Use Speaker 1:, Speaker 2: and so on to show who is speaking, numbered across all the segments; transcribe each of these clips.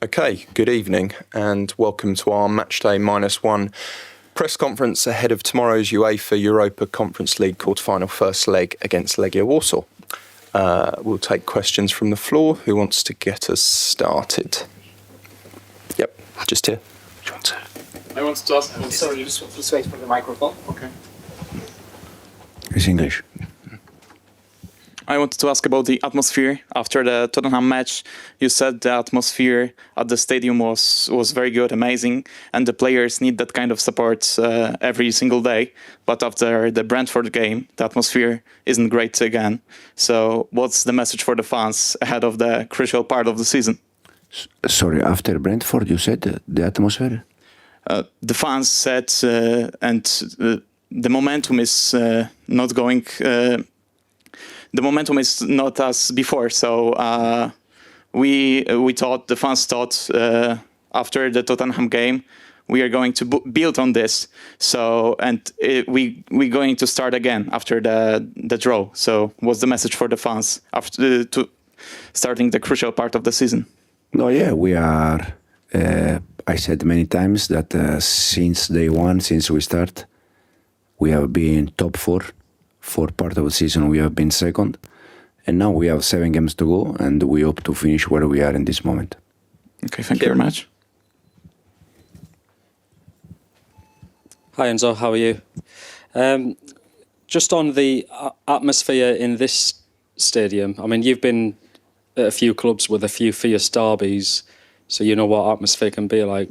Speaker 1: Okay, good evening and welcome to our Matchday -1 press conference ahead of tomorrow's UEFA Europa Conference League quarter-final first leg against Legia Warsaw. We'll take questions from the floor. Who wants to get us started? Yep, just here.
Speaker 2: I wanted to ask... Sorry, just wait for the microphone. Okay.
Speaker 3: It's English.
Speaker 2: I wanted to ask about the atmosphere after the Tottenham match. You said the atmosphere at the stadium was very good, amazing, and the players need that kind of support every single day. But after the Brentford game, the atmosphere isn't great again. So what's the message for the fans ahead of the crucial part of the season?
Speaker 3: Sorry, after Brentford, you said the atmosphere?
Speaker 2: The fans said, the momentum is not going... the momentum is not as before, so the fans thought after the Tottenham game we are going to build on this. So we're going to start again after the draw. So what's the message for the fans after starting the crucial part of the season?
Speaker 3: No, yeah, we are. I said many times that since day one, since we start, we have been top four. For part of the season, we have been second, and now we have 7 games to go, and we hope to finish where we are in this moment.
Speaker 2: Okay, thank you very much.
Speaker 4: Hi Enzo, how are you? Just on the atmosphere in this stadium, I mean, you've been at a few clubs with a few fierce derbies, so you know what atmosphere can be like.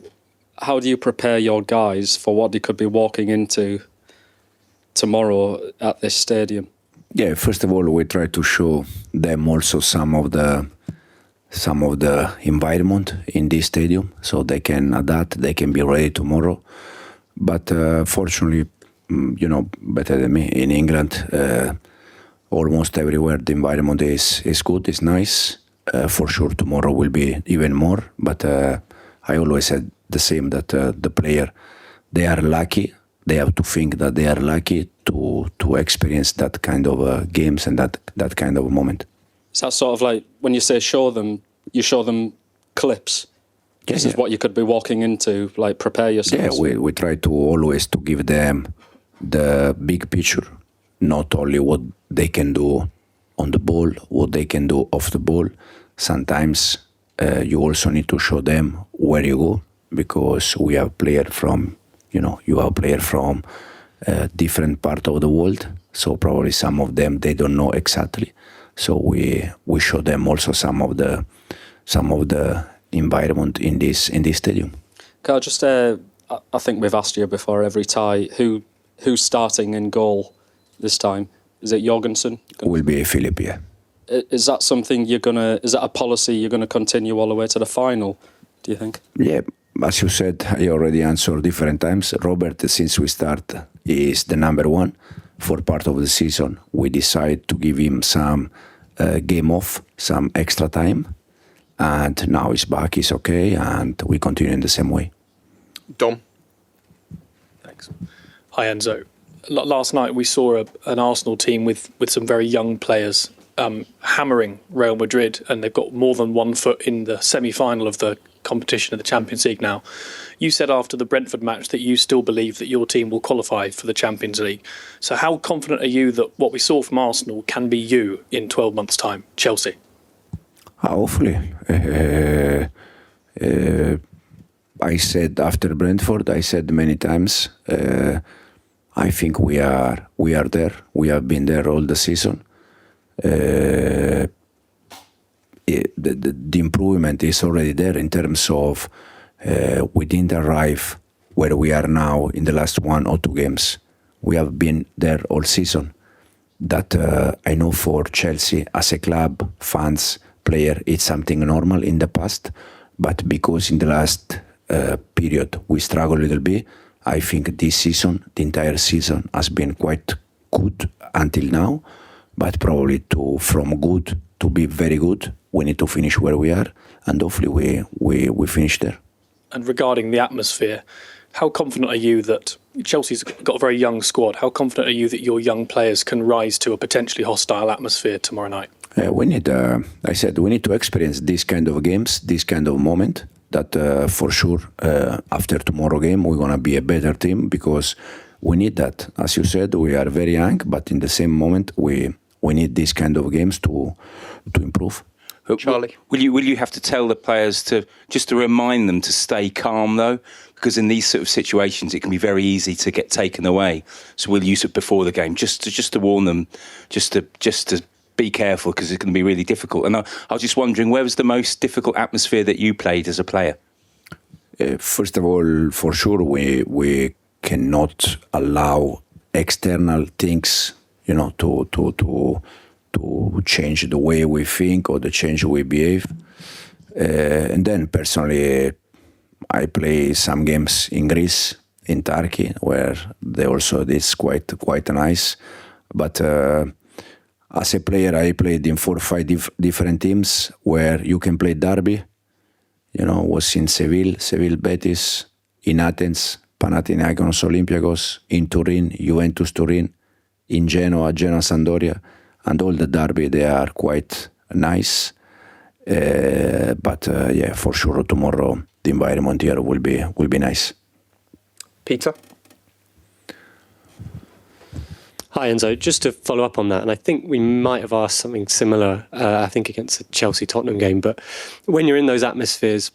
Speaker 4: How do you prepare your guys for what they could be walking into tomorrow at this stadium?
Speaker 3: Yeah, first of all, we try to show them also some of the environment in this stadium, so they can adapt, they can be ready tomorrow. But fortunately, you know better than me, in England, almost everywhere the environment is good, is nice. For sure, tomorrow will be even more. But I always said the same, that the player, they are lucky. They have to think that they are lucky to experience that kind of games and that kind of moment.
Speaker 4: Is that sort of like, when you say show them, you show them clips? This is what you could be walking into, like prepare yourselves?
Speaker 3: Yeah, we try to always to give them the big picture, not only what they can do on the ball, what they can do off the ball. Sometimes you also need to show them where you go, because we have players from... you have players from different part of the world, so probably some of them, they don't know exactly. So we show them also some of the environment in this stadium.
Speaker 4: Can I just, I think we've asked you before every tie, who's starting in goal this time? Is it Jorgensen?
Speaker 3: Will be Philip, yeah.
Speaker 4: Is that something is that a policy you're going to continue all the way to the final, do you think?
Speaker 3: Yeah. As you said, I already answered different times. Robert, since we start, is the number 1. For part of the season, we decide to give him some game off, some extra time. And now he's back, he's okay, and we continue in the same way.
Speaker 1: Dom.
Speaker 5: Thanks. Hi, Enzo. Last night we saw an Arsenal team with some very young players hammering Real Madrid, and they've got more than 1 foot in the semi-final of the competition of the Champions League now. You said after the Brentford match that you still believe that your team will qualify for the Champions League. So how confident are you that what we saw from Arsenal can be you in 12 months' time, Chelsea?
Speaker 3: Hopefully. I said after Brentford, I said many times, I think we are there. We have been there all the season. The improvement is already there in terms of we didn't arrive where we are now in the last 1 or 2 games. We have been there all season. That I know for Chelsea as a club, fans, player, it's something normal in the past, but because in the last period we struggled a little bit, I think this season, the entire season, has been quite good until now, but probably from good to be very good, we need to finish where we are, and hopefully we finish there.
Speaker 5: And regarding the atmosphere, how confident are you that Chelsea's got a very young squad? How confident are you that your young players can rise to a potentially hostile atmosphere tomorrow night?
Speaker 3: We need, I said, we need to experience this kind of games, this kind of moment. that for sure after tomorrow game we're gonna be a better team because we need that. As you said, we are very young, but in the same moment we need these kind of games to improve.
Speaker 1: Charlie,
Speaker 6: will you have to tell the players to remind them to stay calm though, because in these sort of situations it can be very easy to get taken away. So we'll use it before the game just to warn them, just to be careful because it's going to be really difficult. And I was just wondering, where was the most difficult atmosphere that you played as a player?
Speaker 3: First of all, for sure we cannot allow external things, to change the way we think or the change the way we behave. And then personally, I play some games in Greece, in Turkey, where they also it's quite nice. But as a player, I played in 4 or 5 different teams where you can play derby. Was in Seville Betis, in Athens, Panathinaikos Olympiacos, in Turin, Juventus Turin, in Genoa Sampdoria, and all the derby, they are quite nice. But for sure tomorrow the environment here will be nice.
Speaker 1: Peter?
Speaker 7: Hi Enzo, just to follow up on that, and I think we might have asked something similar, I think against the Chelsea-Tottenham game, but when you're in those atmospheres,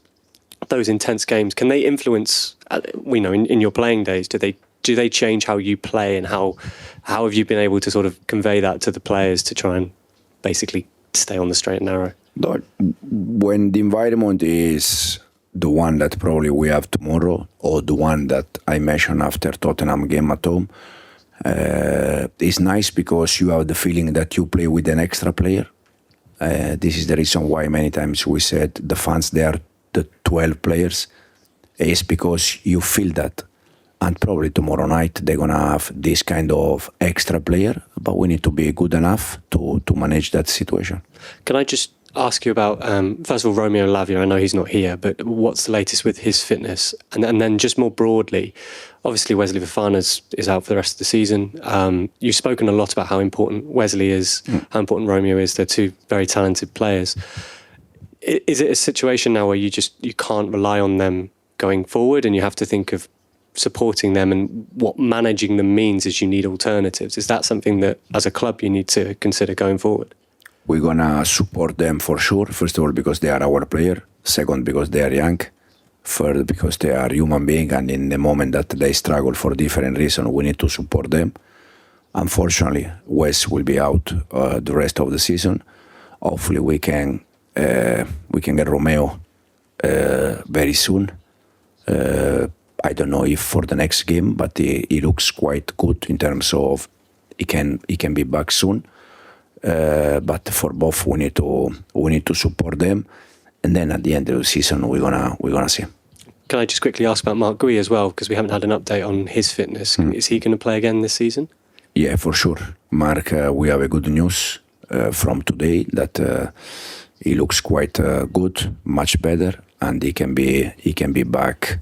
Speaker 7: those intense games, can they influence, in your playing days, do they change how you play, and how have you been able to sort of convey that to the players to try and basically stay on the straight and narrow?
Speaker 3: When the environment is the one that probably we have tomorrow, or the one that I mentioned after Tottenham game at home, it's nice because you have the feeling that you play with an extra player. This is the reason why many times we said the fans, they are the 12 players, is because you feel that. And probably tomorrow night they're going to have this kind of extra player, but we need to be good enough to manage that situation.
Speaker 7: Can I just ask you about, first of all, Romeo and Lavia? I know he's not here, but what's the latest with his fitness? And then just more broadly, obviously Wesley Fofana is out for the rest of the season. You've spoken a lot about how important Wesley is, how important Romeo is. They're two very talented players. Is it a situation now where you can't rely on them going forward, and you have to think of supporting them, and what managing them means is you need alternatives? Is that something that as a club you need to consider going forward?
Speaker 3: We're going to support them for sure. First of all, because they are our player. Second, because they are young. Third, because they are human beings, and in the moment that they struggle for different reasons, we need to support them. Unfortunately, Wes will be out the rest of the season. Hopefully we can get Romeo very soon. I don't know if for the next game, but he looks quite good in terms of he can be back soon. But for both, we need to support them, and then at the end of the season, we're gonna see.
Speaker 7: Can I just quickly ask about Marc Guiu as well, because we haven't had an update on his fitness. Is he going to play again this season?
Speaker 3: Yeah, for sure. Marc, we have a good news from today that he looks quite good, much better, and he can be back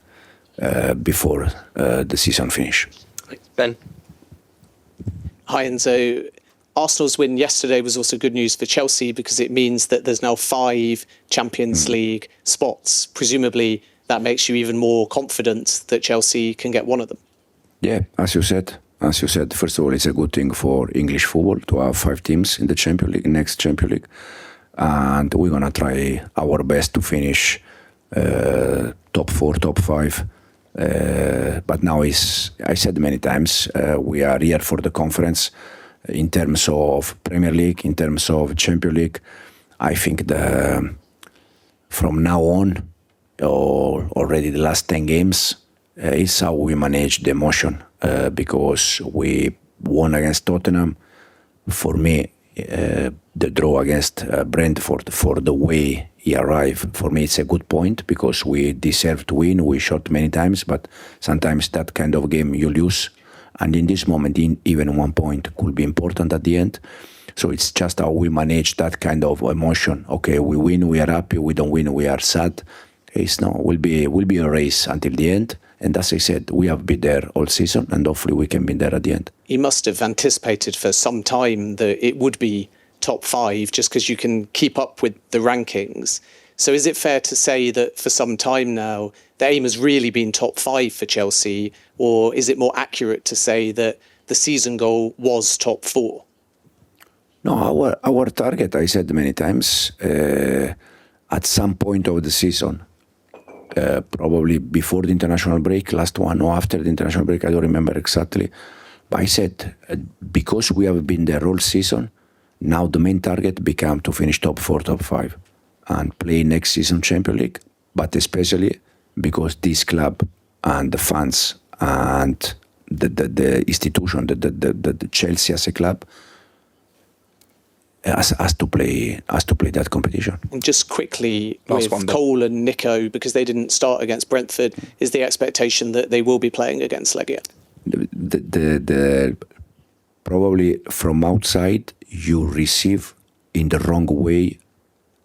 Speaker 3: before the season finish.
Speaker 1: Ben?
Speaker 8: Hi Enzo. Arsenal's win yesterday was also good news for Chelsea because it means that there's now 5 Champions League spots. Presumably that makes you even more confident that Chelsea can get one of them.
Speaker 3: Yeah, as you said, first of all, it's a good thing for English football to have 5 teams in the Champions League, next Champions League. And we're going to try our best to finish top 4, top 5. But now, I said many times, we are here for the conference. In terms of Premier League, in terms of Champions League, I think from now on, or already the last 10 games, is how we manage the emotion. Because we won against Tottenham. For me, the draw against Brentford, for the way he arrived, for me it's a good point because we deserve to win. We shot many times, but sometimes that kind of game you lose. And in this moment, even 1 point could be important at the end. So it's just how we manage that kind of emotion. Okay, we win, we are happy. We don't win, we are sad. Will be a race until the end. And as I said, we have been there all season, and hopefully we can be there at the end.
Speaker 8: You must have anticipated for some time that it would be top 5, just because you can keep up with the rankings. So is it fair to say that for some time now, the aim has really been top 5 for Chelsea, or is it more accurate to say that the season goal was top 4?
Speaker 3: No, our target, I said many times, at some point of the season, probably before the international break, last one, or after the international break, I don't remember exactly. But I said, because we have been there all season, now the main target became to finish top 4, top 5, and play next season Champions League. But especially because this club and the fans and the institution, the Chelsea as a club, has to play that competition.
Speaker 8: And just quickly,
Speaker 1: Last
Speaker 8: with
Speaker 1: one,
Speaker 8: Cole and Nico, because they didn't start against Brentford, is the expectation that they will be playing against Legia?
Speaker 3: The probably from outside you receive in the wrong way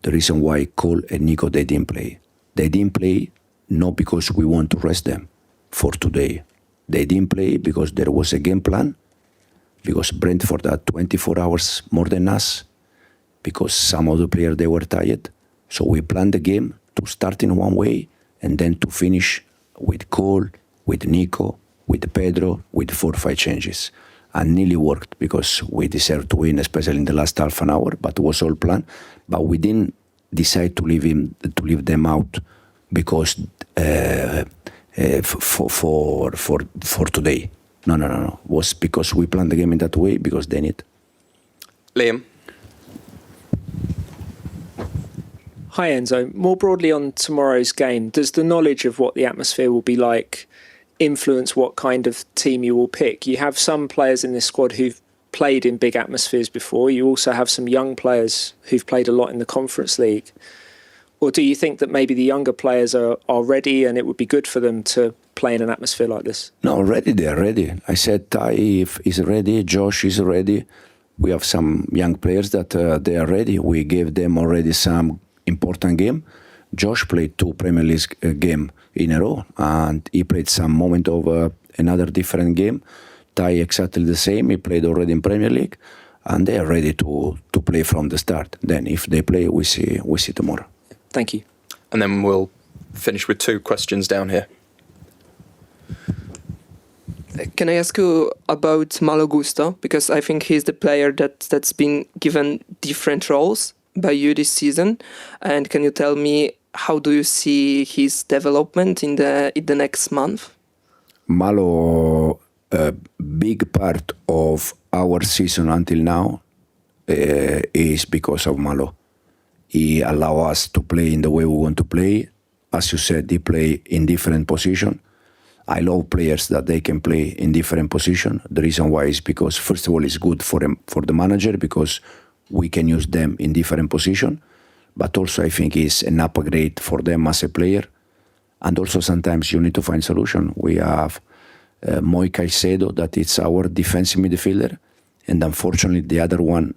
Speaker 3: the reason why Cole and Nico they didn't play. They didn't play not because we want to rest them for today. They didn't play because there was a game plan, because Brentford had 24 hours more than us, because some of the players they were tired. So we planned the game to start in one way and then to finish with Cole, with Nico, with Pedro, with 4 or 5 changes. And nearly worked because we deserved to win, especially in the last half an hour, but it was all planned. But we didn't decide to leave them out because for today. No. It was because we planned the game in that way because they need.
Speaker 1: Liam?
Speaker 9: Hi Enzo. More broadly on tomorrow's game, does the knowledge of what the atmosphere will be like influence what kind of team you will pick? You have some players in this squad who've played in big atmospheres before. You also have some young players who've played a lot in the Conference League. Or do you think that maybe the younger players are ready and it would be good for them to play in an atmosphere like this?
Speaker 3: No, they are ready. I said Ty is ready, Josh is ready. We have some young players that they are ready. We gave them already some important game. Josh played 2 Premier League game in a row, and he played some moment of another different game. Ty exactly the same. He played already in Premier League, and they are ready to play from the start. Then, if they play, we see tomorrow.
Speaker 9: Thank you.
Speaker 1: And then we'll finish with 2 questions down here.
Speaker 10: Can I ask you about Malo Gusto? Because I think he's the player that's been given different roles by you this season. And can you tell me, how do you see his development in the next month?
Speaker 3: Malo, a big part of our season until now is because of Malo. He allows us to play in the way we want to play. As you said, he play in different positions. I love players that they can play in different positions. The reason why is because, first of all, it's good for the manager because we can use them in different positions. But also I think it's an upgrade for them as a player. And also sometimes you need to find solution. We have Moi Caicedo, that is our defensive midfielder. And unfortunately, the other one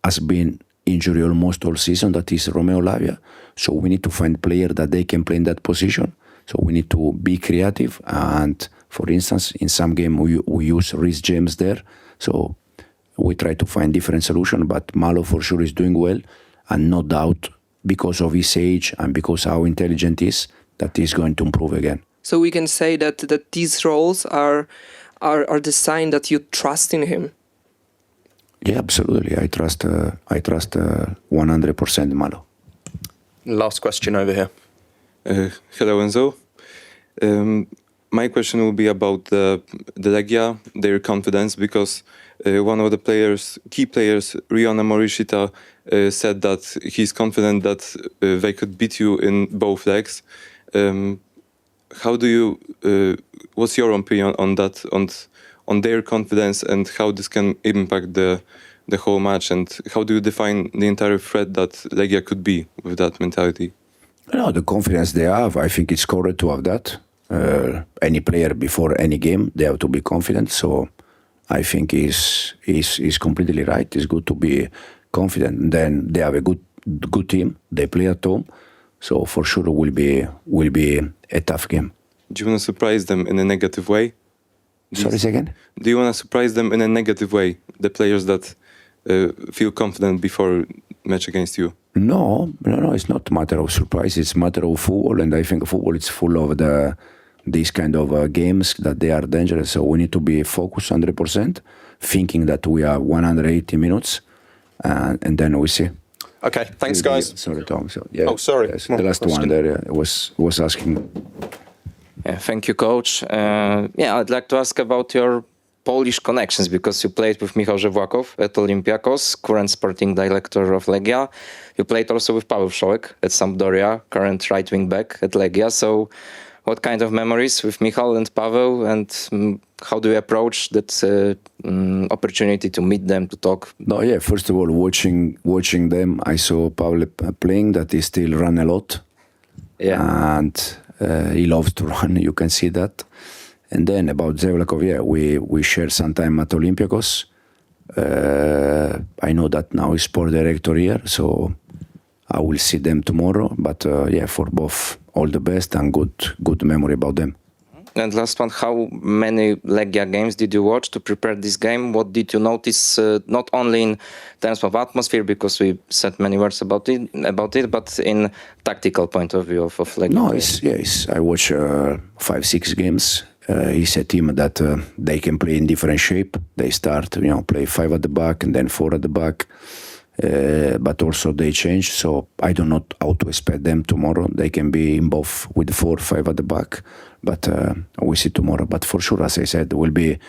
Speaker 3: has been injured almost all season, that is Romeo Lavia. So we need to find players that they can play in that position. So we need to be creative. And for instance, in some game we use Reece James there. So we try to find different solutions. But Malo for sure is doing well. And no doubt, because of his age and because how intelligent he is, that he's going to improve again.
Speaker 10: So we can say that these roles are the sign that you trust in him.
Speaker 3: Yeah, absolutely. I trust 100% Malo.
Speaker 1: Last question over here.
Speaker 11: Hello, Enzo. My question will be about the Legia, their confidence, because one of the key players, Riona Morishita, said that he's confident that they could beat you in both legs. How do you? What's your opinion on that? On their confidence and how this can impact the whole match, and how do you define the entire threat that Legia could be with that mentality?
Speaker 3: No, the confidence they have, I think it's correct to have that. Any player before any game, they have to be confident. So I think is completely right. It's good to be confident. Then they have a good team. They play at home, so for sure will be a tough game.
Speaker 11: Do you want to surprise them in a negative way?
Speaker 3: Sorry, say again?
Speaker 11: Do you want to surprise them in a negative way? The players that feel confident before match against you.
Speaker 3: No, it's not a matter of surprise. It's a matter of football, and I think football is full of these kind of games that they are dangerous. So we need to be focused 100%, thinking that we are 180 minutes, and then we see.
Speaker 1: Okay, thanks, guys.
Speaker 3: Sorry, Tom. So, yeah,
Speaker 1: Oh, sorry.
Speaker 3: yes, the last one there was asking.
Speaker 12: Yeah, thank you, coach. I'd like to ask about your Polish connections, because you played with Michał Żewłakow at Olympiacos, current sporting director of Legia. You played also with Paweł Wszołek at Sampdoria, current right wing back at Legia. So what kind of memories with Michał and Paweł, and how do you approach that opportunity to meet them, to talk?
Speaker 3: No, yeah. First of all, watching them, I saw Paweł playing that he still run a lot.
Speaker 12: Yeah.
Speaker 3: And he loves to run. You can see that. And then about Żewłakow, yeah, we share some time at Olympiacos. I know that now he's sport director here, so I will see them tomorrow. But for both, all the best and good memory about them.
Speaker 12: And last one, how many Legia games did you watch to prepare this game? What did you notice, not only in terms of atmosphere, because we said many words about it, but in tactical point of view of Legia?
Speaker 3: No, I watch 5-6 games. It's a team that they can play in different shape. They start, play 5 at the back and then 4 at the back. But also they change, so I don't know how to expect them tomorrow. They can be in both with 4 or 5 at the back, but we see tomorrow. But for sure, as I said, will be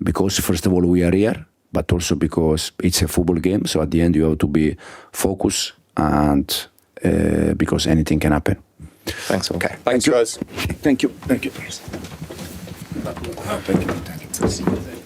Speaker 3: because first of all we are here, but also because it's a football game. So at the end you have to be focused, and because anything can happen.
Speaker 12: Thanks.
Speaker 1: Okay, thanks, guys.
Speaker 3: Thank you. Thank you. Thank you.